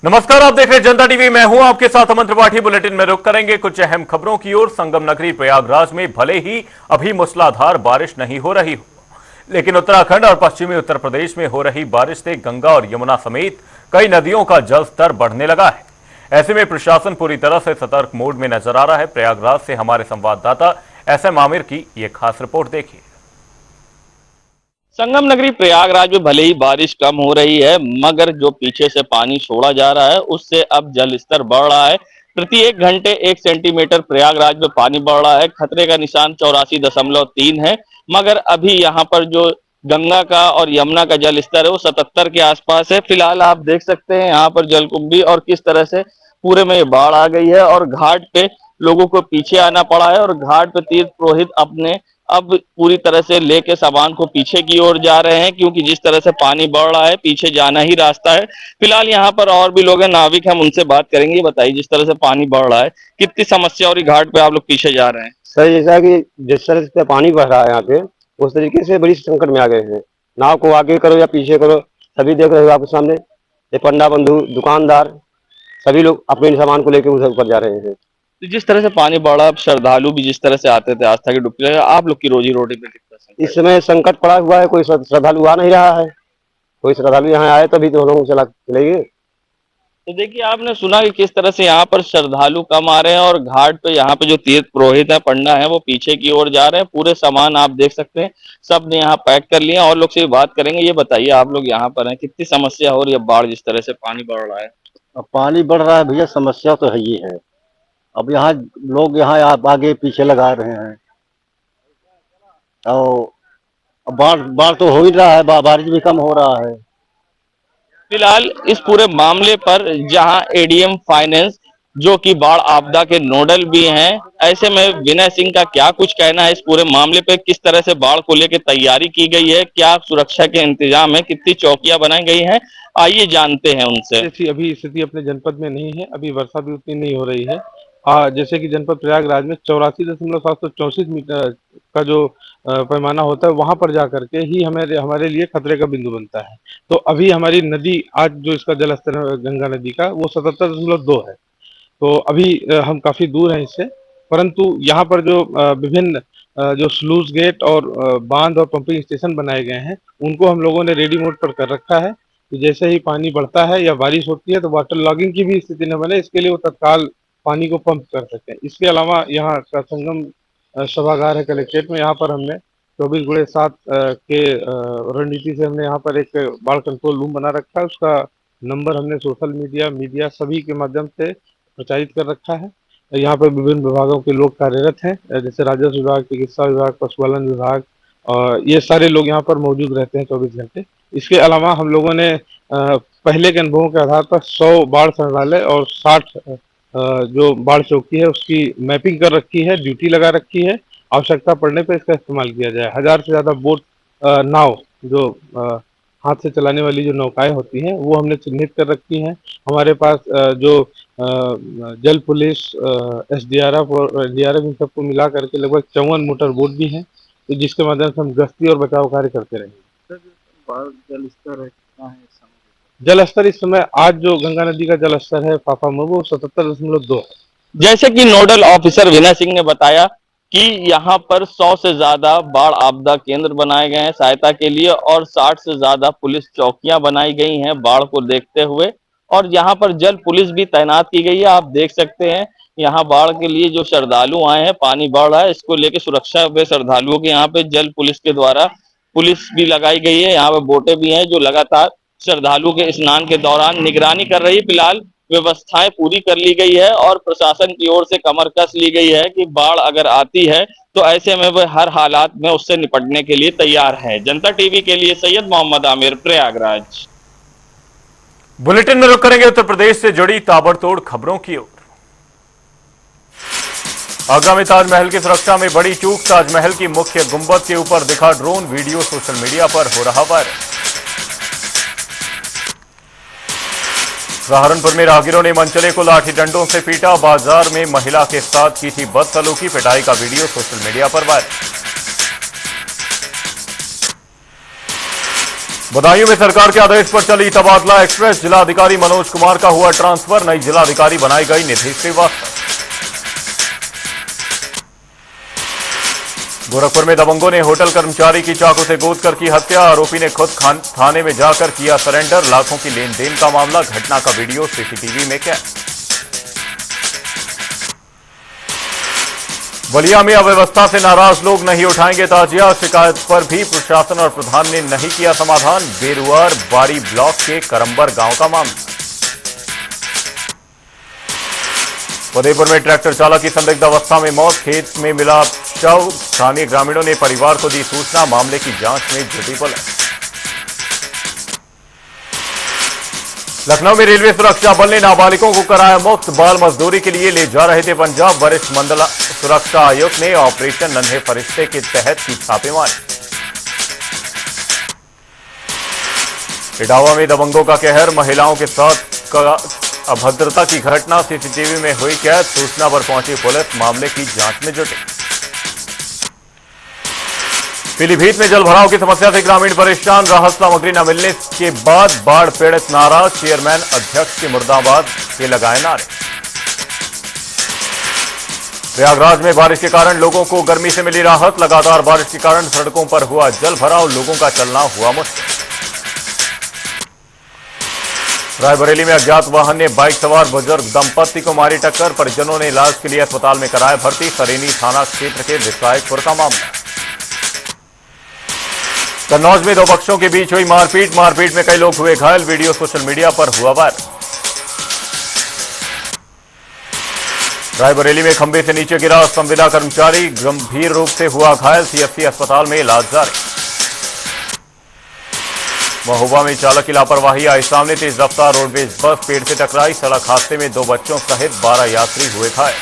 नमस्कार, आप देख रहे हैं जनता टीवी। मैं हूं आपके साथ अमन त्रिपाठी। बुलेटिन में रुक करेंगे कुछ अहम खबरों की ओर। संगम नगरी प्रयागराज में भले ही अभी मूसलाधार बारिश नहीं हो रही हो, लेकिन उत्तराखंड और पश्चिमी उत्तर प्रदेश में हो रही बारिश से गंगा और यमुना समेत कई नदियों का जल स्तर बढ़ने लगा है। ऐसे में प्रशासन पूरी तरह से सतर्क मोड में नजर आ रहा है। प्रयागराज से हमारे संवाददाता एसएम आमिर की यह खास रिपोर्ट देखिए। संगम नगरी प्रयागराज में भले ही बारिश कम हो रही है, मगर जो पीछे से पानी छोड़ा जा रहा है उससे अब जल स्तर बढ़ रहा है। प्रति 1 घंटे 1 सेंटीमीटर प्रयागराज में पानी बढ़ रहा है। खतरे का निशान 84.3 है, मगर अभी यहाँ पर जो गंगा का और यमुना का जल स्तर है वो 77 के आसपास है। फिलहाल आप देख सकते हैं यहाँ पर जलकुंभी और किस तरह से पूरे में बाढ़ आ गई है और घाट पे लोगों को पीछे आना पड़ा है और घाट पे तीर्थ पुरोहित अपने अब पूरी तरह से लेके सामान को पीछे की ओर जा रहे हैं, क्योंकि जिस तरह से पानी बढ़ रहा है पीछे जाना ही रास्ता है। फिलहाल यहाँ पर और भी लोग हैं, नाविक, हम उनसे बात करेंगे। ये बताइए, जिस तरह से पानी बढ़ रहा है कितनी समस्या और घाट पे आप लोग पीछे जा रहे हैं? सर, जैसा कि जिस तरह से पानी बह रहा है यहाँ पे, उस तरीके से बड़ी संकट में आ गए हैं। नाव को आगे करो या पीछे करो, सभी देख रहे हो आपके सामने। ये पंडा बंधु, दुकानदार, सभी लोग अपने सामान को लेकर उधर ऊपर जा रहे हैं। तो जिस तरह से पानी बढ़ा, अब श्रद्धालु भी जिस तरह से आते थे आस्था की डुबकी लगा, आप लोग की रोजी रोटी पे कितना संकट? इस समय संकट पड़ा हुआ है, कोई श्रद्धालु आ नहीं रहा है। कोई श्रद्धालु यहाँ आए तभी तो हम लोग चलेंगे। तो देखिए, आपने सुना कि किस तरह से यहाँ पर श्रद्धालु कम आ रहे हैं और घाट पे यहाँ पे जो तीर्थ पुरोहित है, पंडा है, वो पीछे की ओर जा रहे हैं। पूरे सामान आप देख सकते हैं, सब ने यहाँ पैक कर लिया। और लोग से बात करेंगे। ये बताइए, आप लोग यहाँ पर हैं, कितनी समस्या हो रही है? बाढ़ जिस तरह से पानी बढ़ रहा है। अब पानी बढ़ रहा है भैया, समस्या तो है ही है। अब यहाँ लोग यहाँ आगे पीछे लगा रहे हैं और बाढ़ बाढ़ तो हो ही रहा है, बारिश भी कम हो रहा है। फिलहाल इस पूरे मामले पर जहां एडीएम फाइनेंस, जो कि बाढ़ आपदा के नोडल भी हैं, ऐसे में विनय सिंह का क्या कुछ कहना है इस पूरे मामले पे? किस तरह से बाढ़ को लेकर तैयारी की गई है, क्या सुरक्षा के इंतजाम है, कितनी चौकियां बनाई गई हैं, आइए जानते हैं उनसे। जैसी अभी स्थिति अपने जनपद में नहीं है, अभी वर्षा भी उतनी नहीं हो रही है। जैसे कि जनपद प्रयागराज में 84.734 मीटर का जो पैमाना होता है, वहां पर जा करके ही हमारे लिए खतरे का बिंदु बनता है। तो अभी हमारी नदी, आज जो इसका जल स्तर है गंगा नदी का, वो 77.2 है। तो अभी हम काफी दूर हैं इससे, परंतु यहाँ पर जो विभिन्न जो स्लूज गेट और बांध और पंपिंग स्टेशन बनाए गए हैं, उनको हम लोगों ने रेडी मोड पर कर रखा है कि जैसे ही पानी बढ़ता है या बारिश होती है तो वाटर लॉगिंग की भी स्थिति न बने, इसके लिए वो तत्काल पानी को पंप कर सकें। इसके अलावा यहाँ का संगम सभागार है कलेक्ट्रेट में, यहाँ पर हमने 24/7 के रणनीति से हमने यहाँ पर एक बाढ़ कंट्रोल रूम बना रखा है। उसका नंबर हमने सोशल मीडिया सभी के माध्यम से प्रचारित कर रखा है। यहाँ पर विभिन्न विभागों के लोग कार्यरत हैं, जैसे राजस्व विभाग, चिकित्सा विभाग, पशुपालन विभाग, और ये सारे लोग यहाँ पर मौजूद रहते हैं 24 घंटे। इसके अलावा हम लोगों ने पहले के अनुभवों के आधार पर 100 बाढ़ संग्रहालय और 60 जो बाढ़ चौकी है उसकी मैपिंग कर रखी है, ड्यूटी लगा रखी है। आवश्यकता पड़ने पर इसका इस्तेमाल किया जाए। 1000 से ज़्यादा बोट, नाव, जो हाथ से चलाने वाली जो नौकाएं होती हैं, वो हमने चिन्हित कर रखी हैं। हमारे पास जो जल पुलिस, एसडीआरएफ और एनडीआरएफ, इन सबको मिला करके लगभग 54 मोटर बोट भी हैं, तो जिसके माध्यम से हम गश्ती और बचाव कार्य करते रहेंगे। जल स्तर है कितना है इस समय? जल स्तर इस समय, आज जो गंगा नदी का जल स्तर है फाफा में, वो 77.2 है। जैसे कि नोडल ऑफिसर विनय सिंह ने बताया कि यहाँ पर 100 से ज्यादा बाढ़ आपदा केंद्र बनाए गए हैं सहायता के लिए और 60 से ज्यादा पुलिस चौकियां बनाई गई हैं बाढ़ को देखते हुए, और यहाँ पर जल पुलिस भी तैनात की गई है। आप देख सकते हैं यहाँ बाढ़ के लिए जो श्रद्धालु आए हैं, पानी बढ़ रहा है, इसको लेकर सुरक्षा में श्रद्धालुओं के यहाँ पे जल पुलिस के द्वारा पुलिस भी लगाई गई है। यहाँ पे बोटें भी हैं जो लगातार श्रद्धालुओं के स्नान के दौरान निगरानी कर रही है। फिलहाल व्यवस्थाएं पूरी कर ली गई है और प्रशासन की ओर से कमर कस ली गई है कि बाढ़ अगर आती है तो ऐसे में वह हर हालात में उससे निपटने के लिए तैयार है। जनता टीवी के लिए सैयद मोहम्मद आमिर, प्रयागराज। बुलेटिन में रुक करेंगे उत्तर प्रदेश से जुड़ी ताबड़तोड़ खबरों की ओर। आगरा में ताजमहल की सुरक्षा में बड़ी चूक। ताजमहल की मुख्य गुंबद के ऊपर दिखा ड्रोन, वीडियो सोशल मीडिया पर हो रहा वायरल। सहारनपुर में राहगीरों ने मनचले को लाठी डंडों से पीटा। बाजार में महिला के साथ की थी बदसलूकी। पिटाई का वीडियो सोशल मीडिया पर वायरल। बदायूं में सरकार के आदेश पर चली तबादला एक्सप्रेस। जिलाधिकारी मनोज कुमार का हुआ ट्रांसफर, नई जिलाधिकारी बनाई गई निधि श्रीवास्तव। गोरखपुर में दबंगों ने होटल कर्मचारी की चाकू से गोदकर की हत्या। आरोपी ने खुद थाने में जाकर किया सरेंडर। लाखों की लेन देन का मामला, घटना का वीडियो सीसीटीवी में कैद। बलिया में अव्यवस्था से नाराज लोग नहीं उठाएंगे ताजिया। शिकायत पर भी प्रशासन और प्रधान ने नहीं किया समाधान। बेरुआर बारी ब्लॉक के करम्बर गांव का मामला। फतेहपुर में ट्रैक्टर चालक की संदिग्ध अवस्था में मौत, खेत में मिला शव। स्थानीय ग्रामीणों ने परिवार को दी सूचना, मामले की जांच में जुटी पुलिस। लखनऊ में रेलवे सुरक्षा बल ने नाबालिगों को कराया मुक्त। बाल मजदूरी के लिए ले जा रहे थे पंजाब। वरिष्ठ मंडल सुरक्षा आयुक्त ने ऑपरेशन नन्हे फरिश्ते के तहत की छापेमारी। इटावा में दबंगों का कहर, महिलाओं के साथ अभद्रता की घटना सीसीटीवी में हुई कैद। सूचना पर पहुंची पुलिस, मामले की जांच में जुटी। पीलीभीत में जलभराव की समस्या से ग्रामीण परेशान। राहत सामग्री न मिलने के बाद बाढ़ पीड़ित नाराज। चेयरमैन अध्यक्ष के मुर्दाबाद के लगाए नारे। प्रयागराज में बारिश के कारण लोगों को गर्मी से मिली राहत। लगातार बारिश के कारण सड़कों पर हुआ जलभराव, लोगों का चलना हुआ मुश्किल। रायबरेली में अज्ञात वाहन ने बाइक सवार बुजुर्ग दंपत्ति को मारी टक्कर। परिजनों ने इलाज के लिए अस्पताल में कराया भर्ती। सरेनी थाना क्षेत्र के विसायकपुर का मामला। कन्नौज में दो पक्षों के बीच हुई मारपीट में कई लोग हुए घायल। वीडियो सोशल मीडिया पर हुआ वायरल। रायबरेली में खंभे से नीचे गिरा संविदा कर्मचारी, गंभीर रूप से हुआ घायल। सीएससी अस्पताल में इलाज जारी। महोबा में चालक की लापरवाही आई सामने। तेज रफ्तार रोडवेज बस पेड़ से टकराई। सड़क हादसे में 2 बच्चों सहित 12 यात्री हुए घायल।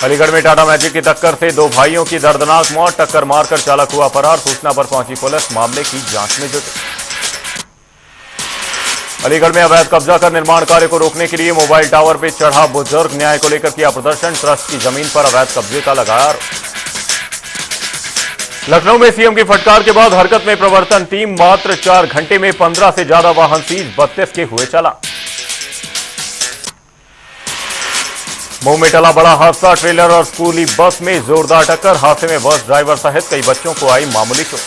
अलीगढ़ में टाटा मैजिक की टक्कर से 2 भाइयों की दर्दनाक मौत। टक्कर मारकर चालक हुआ फरार। सूचना पर पहुंची पुलिस, मामले की जांच में जुटी। अलीगढ़ में अवैध कब्जा कर निर्माण कार्य को रोकने के लिए मोबाइल टावर पर चढ़ा बुजुर्ग, न्याय को लेकर किया प्रदर्शन। ट्रस्ट की जमीन पर अवैध कब्जे का लगाया आरोप। लखनऊ में सीएम की फटकार के बाद हरकत में प्रवर्तन टीम। मात्र 4 घंटे में 15 से ज्यादा वाहन सीज, 32 के हुए चालान। मुंह में टला बड़ा हादसा। ट्रेलर और स्कूली बस में जोरदार टक्कर। हादसे में बस ड्राइवर सहित कई बच्चों को आई मामूली चोट।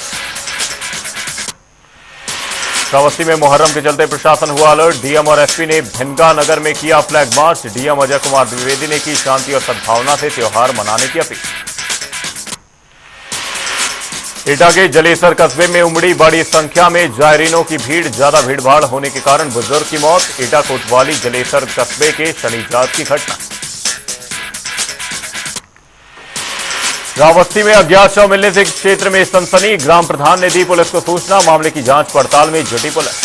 श्रावस्ती में मुहर्रम के चलते प्रशासन हुआ अलर्ट। डीएम और एसपी ने भिनगा नगर में किया flag march. DM Ajay Kumar Dwivedi ने की शांति और सद्भावना से त्योहार मनाने की अपील। एटा के जलेसर कस्बे में उमड़ी बड़ी संख्या में जायरीनों की भीड़। ज्यादा भीड़भाड़ होने के कारण बुजुर्ग की मौत। एटा कोतवाली जलेसर कस्बे के शनिजात की घटना। श्रावस्ती में अज्ञात शव मिलने से क्षेत्र में सनसनी। ग्राम प्रधान ने दी पुलिस को सूचना। मामले की जांच पड़ताल में जुटी पुलिस।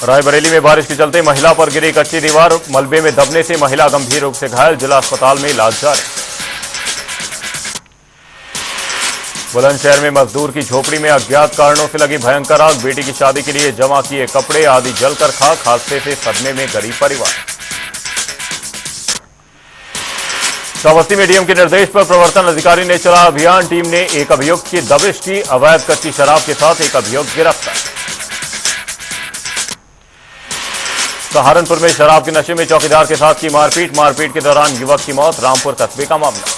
रायबरेली में बारिश के चलते महिला पर गिरी कच्ची दीवार। मलबे में दबने से महिला गंभीर रूप से घायल। जिला अस्पताल में इलाज जारी। बुलंदशहर में मजदूर की झोपड़ी में अज्ञात कारणों से लगी भयंकर आग। बेटी की शादी के लिए जमा किए कपड़े आदि जलकर खाक। हादसे से सदमे में गरीब परिवार। श्रावस्ती में डीएम के निर्देश पर प्रवर्तन अधिकारी ने चला अभियान। टीम ने एक अभियुक्त की दबिश की। अवैध कच्ची शराब के साथ एक अभियुक्त गिरफ्तार। सहारनपुर में शराब के नशे में चौकीदार के साथ की मारपीट के दौरान युवक की मौत। रामपुर कस्बे का मामला।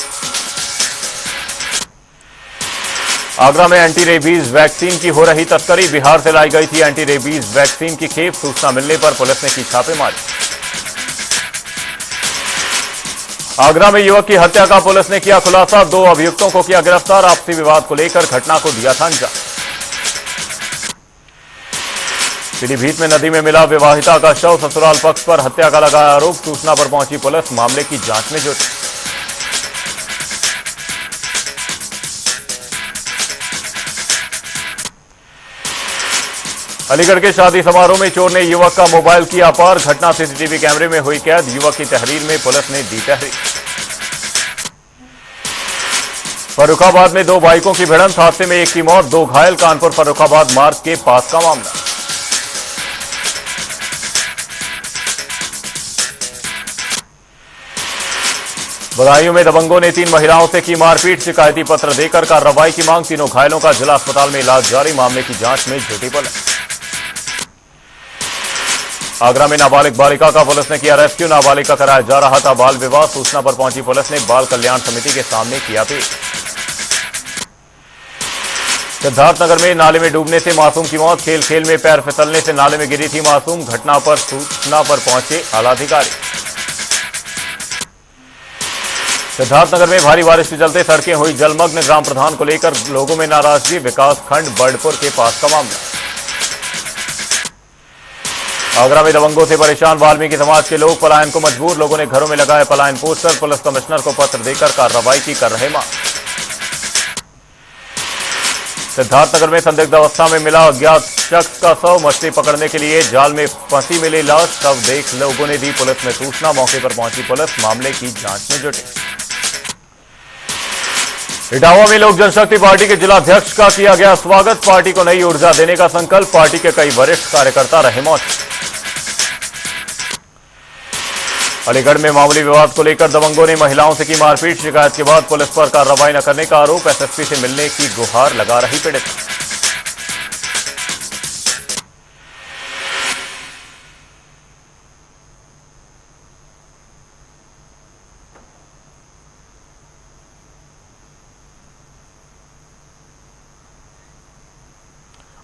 आगरा में एंटी रेबीज वैक्सीन की हो रही तस्करी। बिहार से लाई गई थी एंटी रेबीज वैक्सीन की खेप। सूचना मिलने पर पुलिस ने की छापेमारी। आगरा में युवक की हत्या का पुलिस ने किया खुलासा। 2 अभियुक्तों को किया गिरफ्तार। आपसी विवाद को लेकर घटना को दिया था अंजाम। पीलीभीत में नदी में मिला विवाहिता का शव। ससुराल पक्ष पर हत्या का लगाया आरोप। सूचना पर पहुंची पुलिस, मामले की जांच में जुटी। अलीगढ़ के शादी समारोह में चोर ने युवक का मोबाइल किया पार। घटना सीसीटीवी कैमरे में हुई कैद। युवक की तहरीर में पुलिस ने दी तहरीर। फर्रुखाबाद में 2 बाइकों की भिड़ंत। हादसे में एक की मौत, 2 घायल। कानपुर फर्रुखाबाद मार्ग के पास का मामला। बदायूं में दबंगों ने 3 महिलाओं से की मारपीट, शिकायती पत्र देकर कार्रवाई की मांग। तीनों घायलों का जिला अस्पताल में इलाज जारी, मामले की जांच में जुटी पुलिस। आगरा में नाबालिग बालिका का पुलिस ने किया रेस्क्यू, नाबालिग का कराया जा रहा था बाल विवाह। सूचना पर पहुंची पुलिस ने बाल कल्याण समिति के सामने किया पेश। सिद्धार्थनगर में नाले में डूबने से मासूम की मौत, खेल खेल में पैर फिसलने से नाले में गिरी थी मासूम। घटना पर सूचना पर पहुंचे आलाधिकारी। सिद्धार्थनगर में भारी बारिश के चलते सड़कें हुई जलमग्न, ग्राम प्रधान को लेकर लोगों में नाराजगी। विकास खंड बर्डपुर के पास का मामला। आगरा में दबंगों से परेशान वाल्मीकि समाज के लोग, पलायन को मजबूर। लोगों ने घरों में लगाए पलायन पोस्टर, पुलिस कमिश्नर को पत्र देकर कार्रवाई की कर रहे मांग। सिद्धार्थनगर में संदिग्ध अवस्था में मिला अज्ञात शख्स का शव, मछली पकड़ने के लिए जाल में फंसी मिली लाश। शव देख लोगों ने दी पुलिस में सूचना, मौके पर पहुंची पुलिस मामले की जांच में जुटी। इटावा में लोक जनशक्ति पार्टी के जिलाध्यक्ष का किया गया स्वागत, पार्टी को नई ऊर्जा देने का संकल्प। पार्टी के कई वरिष्ठ कार्यकर्ता रहे मौजूद। अलीगढ़ में मामूली विवाद को लेकर दबंगों ने महिलाओं से की मारपीट, शिकायत के बाद पुलिस पर कार्रवाई न करने का आरोप। एसएसपी से मिलने की गुहार लगा रही पीड़ित।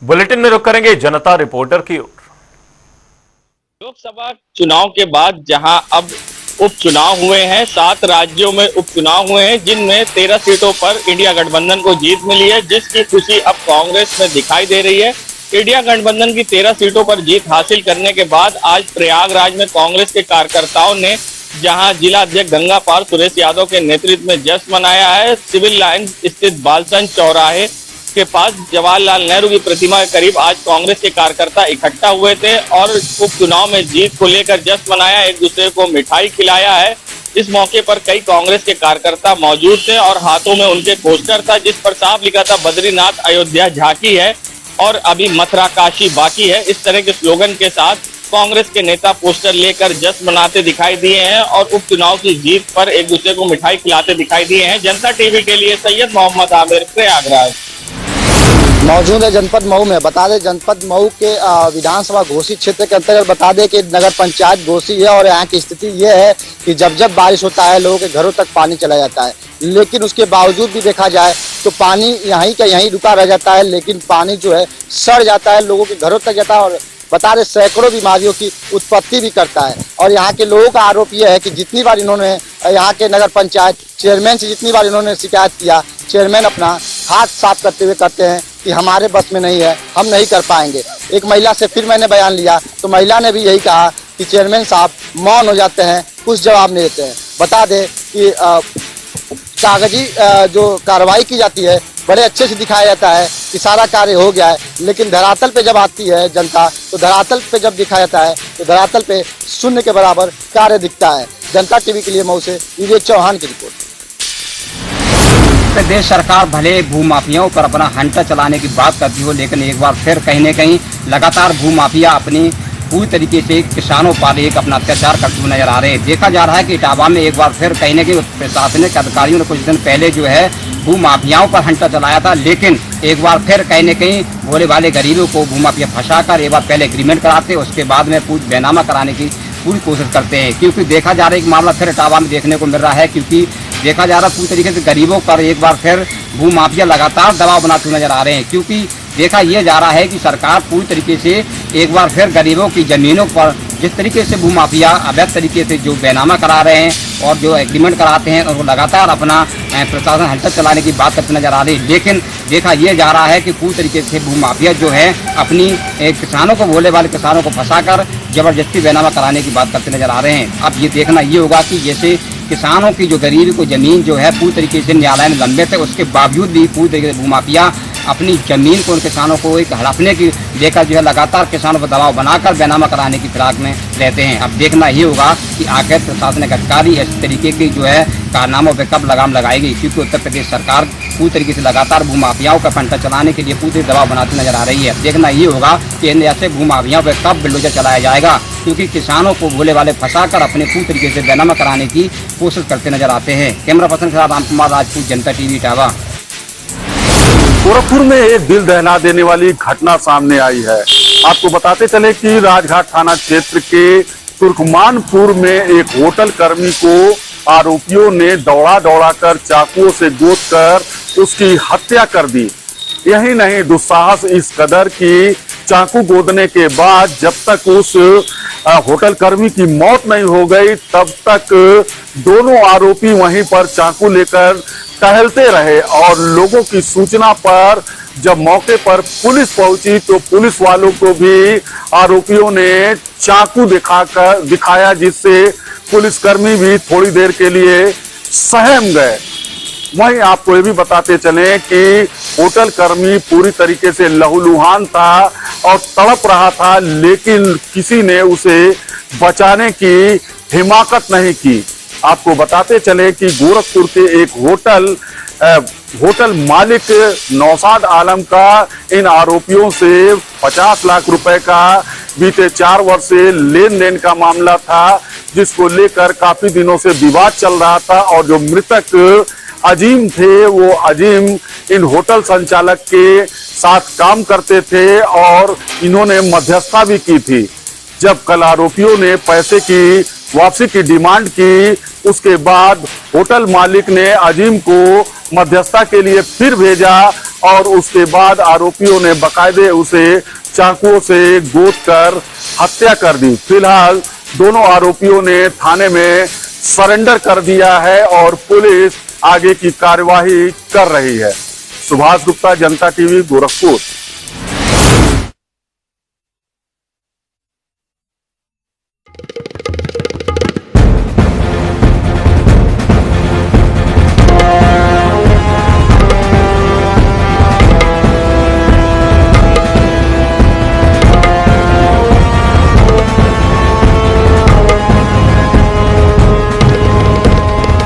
बुलेटिन में रुक करेंगे जनता रिपोर्टर की ओर। लोकसभा चुनाव के बाद जहां अब उपचुनाव हुए हैं, 7 राज्यों में उपचुनाव हुए हैं, जिनमें 13 सीटों पर इंडिया गठबंधन को जीत मिली है, जिसकी खुशी अब कांग्रेस में दिखाई दे रही है। इंडिया गठबंधन की 13 सीटों पर जीत हासिल करने के बाद आज प्रयागराज में कांग्रेस के कार्यकर्ताओं ने जहां जिला अध्यक्ष गंगापाल सुरेश यादव के नेतृत्व में जश्न मनाया है। सिविल लाइन स्थित बालसन चौराहे के पास जवाहरलाल नेहरू की प्रतिमा के करीब आज कांग्रेस के कार्यकर्ता इकट्ठा हुए थे और उपचुनाव में जीत को लेकर जश्न मनाया, एक दूसरे को मिठाई खिलाया है। इस मौके पर कई कांग्रेस के कार्यकर्ता मौजूद थे और हाथों में उनके पोस्टर था, जिस पर साफ लिखा था बद्रीनाथ अयोध्या झांकी है और अभी मथुरा काशी बाकी है। इस तरह के स्लोगन के साथ कांग्रेस के नेता पोस्टर लेकर जश्न मनाते दिखाई दिए हैं और उपचुनाव की जीत पर एक दूसरे को मिठाई खिलाते दिखाई दिए हैं। जनता टीवी के लिए सैयद मोहम्मद आमिर, प्रयागराज। मौजूद है जनपद मऊ में। बता दें जनपद मऊ के विधानसभा घोषित क्षेत्र के अंतर्गत बता दें कि नगर पंचायत घोषित है और यहाँ की स्थिति ये है कि जब जब बारिश होता है लोगों के घरों तक पानी चला जाता है, लेकिन उसके बावजूद भी देखा जाए तो पानी यहीं का यहीं रुका रह जाता है, लेकिन पानी जो है सड़ जाता है, लोगों के घरों तक जाता है और बता दें सैकड़ों बीमारियों की उत्पत्ति भी करता है। और यहाँ के लोगों का आरोप यह है कि जितनी बार इन्होंने यहाँ के नगर पंचायत चेयरमैन से जितनी बार इन्होंने शिकायत किया, चेयरमैन अपना हाथ साफ करते हुए कहते हैं कि हमारे बस में नहीं है, हम नहीं कर पाएंगे। एक महिला से फिर मैंने बयान लिया तो महिला ने भी यही कहा कि चेयरमैन साहब मौन हो जाते हैं, कुछ जवाब नहीं देते हैं। बता दें कि कागजी जो कार्रवाई की जाती है बड़े अच्छे से दिखाया जाता है कि सारा कार्य हो गया है, लेकिन धरातल पे जब आती है जनता तो धरातल पे जब दिखाया जाता है तो धरातल पे शून्य के बराबर कार्य दिखता है। जनता टीवी के लिए मऊ से विवेक चौहान की रिपोर्ट। प्रदेश सरकार भले भूमाफियाओं पर अपना हंटर चलाने की बात करती हो, लेकिन एक बार फिर कहीं न कहीं लगातार भूमाफिया अपनी पूरी तरीके से किसानों पर एक अपना अत्याचार करते हुए नजर आ रहे हैं। देखा जा रहा है कि इटावा में एक बार फिर कहीं न कहीं प्रशासनिक अधिकारियों ने कुछ दिन पहले जो है भूमाफियाओं पर हंटर चलाया था, लेकिन एक बार फिर कहीं न कहीं भोले भाले गरीबों को भूमाफिया फंसाकर एक बार पहले एग्रीमेंट कराते, उसके बाद में पूरी बैनामा कराने की पूरी कोशिश करते हैं। क्योंकि देखा जा रहा है एक मामला फिर इटावा में देखने को मिल रहा है, क्योंकि देखा जा रहा है पूरी तरीके से गरीबों पर एक बार फिर भूमाफिया लगातार दबाव बनाते हुए नजर आ रहे हैं। क्योंकि देखा यह जा रहा है कि सरकार पूरी तरीके से एक बार फिर गरीबों की जमीनों पर जिस तरीके से भूमाफिया अवैध तरीके से जो बैनामा करा रहे हैं और जो एग्रीमेंट कराते हैं और वो लगातार अपना प्रशासन हलचल चलाने की बात करते नजर आ रही है। लेकिन देखा यह जा रहा है कि पूरी तरीके से भूमाफिया जो है अपनी किसानों को, भोले वाले किसानों को फंसाकर जबरदस्ती बैनामा कराने की बात करते नजर आ रहे हैं। अब ये देखना ये होगा कि जैसे किसानों की जो गरीब को जमीन जो है पूरी तरीके से न्यायालय में लंबित है, उसके बावजूद भी पूरी तरीके से भूमाफिया अपनी जमीन को उन किसानों को एक हड़पने की लेकर जो है लगातार किसानों पर दबाव बनाकर बैनामा कराने की फिराक में रहते हैं। अब देखना ही होगा कि आखिर प्रशासनिक अधिकारी इस तरीके की जो है कारनामों पर कब लगाम लगाएगी, क्योंकि उत्तर प्रदेश सरकार पूरी तरीके से लगातार भूमाफियाओं का फंटा चलाने के लिए पूरी दबाव बनाती नजर आ रही है। देखना ये होगा कि इन ऐसे भूमाफियाओं पर कब बुलडोजर चलाया जाएगा, क्योंकि किसानों को भोले वाले फंसाकर अपने पूरी तरीके से बैनामा कराने की कोशिश करते नजर आते हैं। कैमरा पर्सन के साथ राम कुमार राजपूत, जनता टीवी, इटावा। गोरखपुर में एक दिल दहला देने वाली घटना सामने आई है। आपको बताते चले कि राजघाट थाना क्षेत्र के तुर्कमानपुर में एक होटल कर्मी को आरोपियों ने दौड़ा कर चाकुओं से गोदकर उसकी हत्या कर दी। यही नहीं, दुस्साहस इस कदर की चाकू गोदने के बाद जब तक उस होटल कर्मी की मौत नहीं हो गई तब तक दोनों आरोपी वहीं पर चाकू लेकर टहलते रहे और लोगों की सूचना पर जब मौके पर पुलिस पहुंची तो पुलिस वालों को भी आरोपियों ने चाकू दिखाया, जिससे पुलिसकर्मी भी थोड़ी देर के लिए सहम गए। वहीं आपको ये भी बताते चले कि होटल कर्मी पूरी तरीके से लहूलुहान था और तड़प रहा था, लेकिन किसी ने उसे बचाने की हिमाकत नहीं की। आपको बताते चले कि गोरखपुर के एक होटल मालिक नौशाद आलम का इन आरोपियों से 50 लाख रुपए का बीते 4 वर्ष से लेन देन का मामला था, जिसको लेकर काफी दिनों से विवाद चल रहा था। और जो मृतक अजीम थे, वो अजीम इन होटल संचालक के साथ काम करते थे और इन्होंने मध्यस्थता भी की थी। जब कल आरोपियों ने पैसे की वापसी की डिमांड की, उसके बाद होटल मालिक ने अजीम को मध्यस्थता के लिए फिर भेजा और उसके बाद आरोपियों ने बाकायदे उसे चाकुओं से गोदकर हत्या कर दी। फिलहाल दोनों आरोपियों ने थाने में सरेंडर कर दिया है और पुलिस आगे की कार्यवाही कर रही है। सुभाष गुप्ता, जनता टीवी, गोरखपुर।